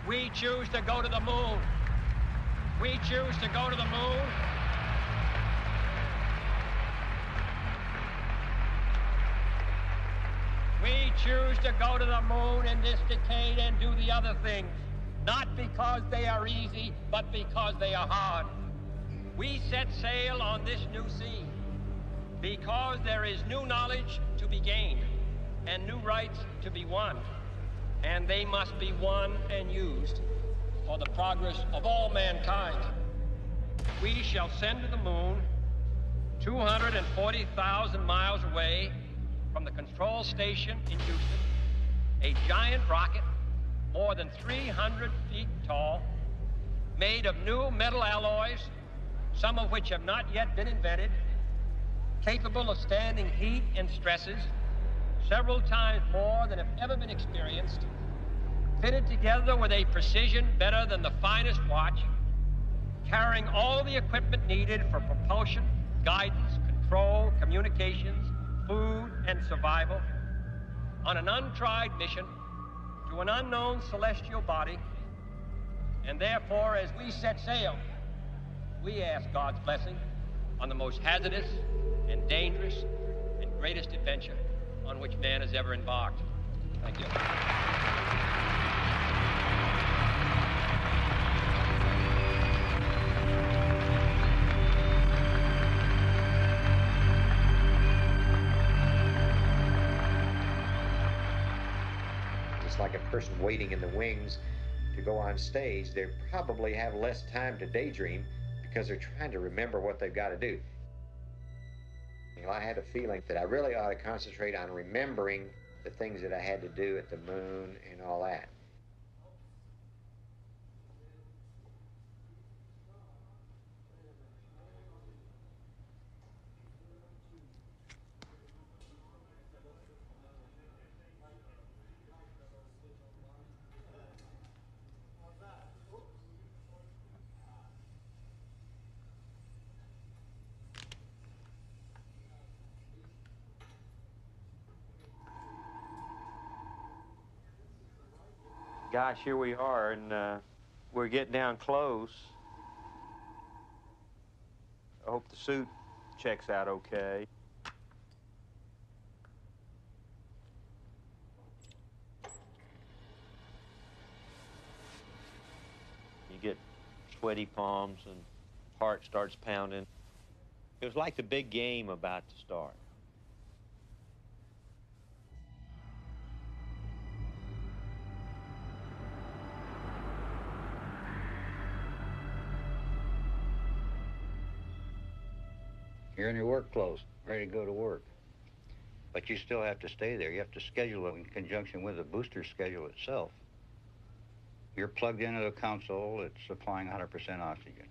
We choose to go to the moon. We choose to go to the moon. We choose to go to the moon in this decade and do the other things, not because they are easy, but because they are hard. We set sail on this new sea because there is new knowledge to be gained and new rights to be won, and they must be won and used for the progress of all mankind. We shall send to the moon 240,000 miles away from the control station in Houston, a giant rocket more than 300 feet tall, made of new metal alloys, some of which have not yet been invented, capable of standing heat and stresses several times more than have ever been experienced, fitted together with a precision better than the finest watch, carrying all the equipment needed for propulsion, guidance, control, communications, food, and survival, on an untried mission to an unknown celestial body. And therefore, as we set sail, we ask God's blessing on the most hazardous and dangerous and greatest adventure on which man has ever embarked. Thank you. Like a person waiting in the wings to go on stage, they probably have less time to daydream because they're trying to remember what they've got to do. You know, I had a feeling that I really ought to concentrate on remembering the things that I had to do at the moon and all that. Gosh, here we are, and we're getting down close. I hope the suit checks out okay. You get sweaty palms and heart starts pounding. It was like the big game about to start. You're in your work clothes, ready to go to work. But you still have to stay there. You have to schedule it in conjunction with the booster schedule itself. You're plugged into the console, it's supplying 100% oxygen.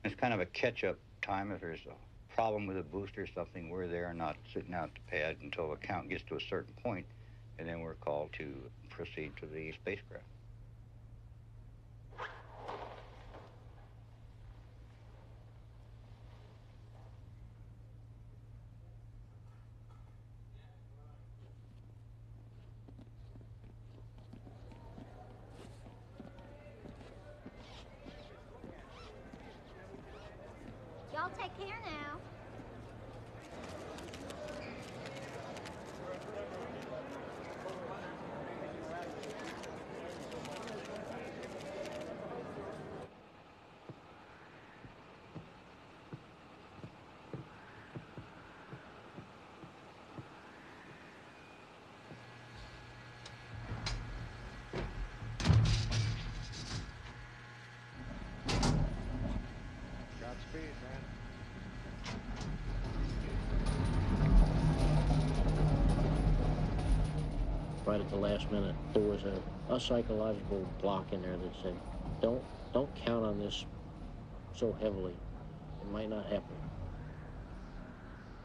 It's kind of a catch-up time. If there's a problem with a booster or something, we're there, not sitting out the pad until the count gets to a certain point, and then we're called to proceed to the spacecraft. Y'all take care now. Godspeed, man. Right at the last minute, there was a psychological block in there that said, don't count on this so heavily. It might not happen.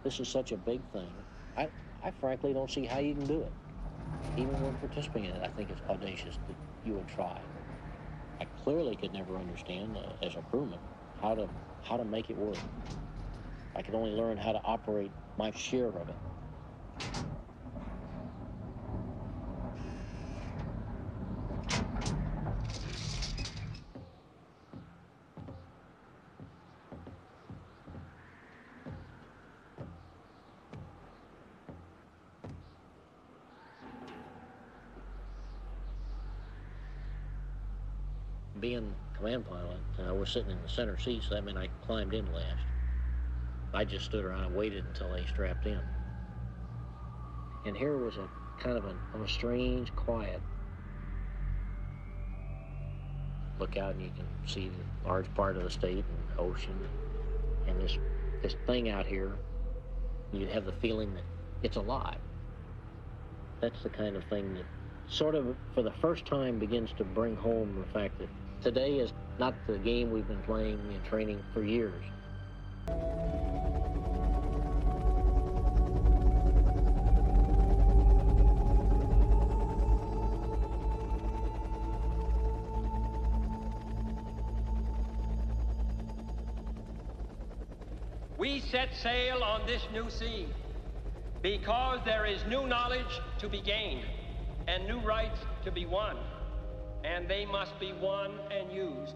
This is such a big thing. I frankly don't see how you can do it. Even when participating in it, I think it's audacious that you would try. I clearly could never understand, as a crewman, how to make it work. I could only learn how to operate my share of it. Being command pilot, I was sitting in the center seat, so that meant I climbed in last. I just stood around and waited until they strapped in. And here was a kind of a strange quiet. Look out and you can see a large part of the state and the ocean. And this thing out here, you have the feeling that it's alive. That's the kind of thing that sort of, for the first time, begins to bring home the fact that today is not the game we've been playing and training for years. We set sail on this new sea because there is new knowledge to be gained and new rights to be won, and they must be won and used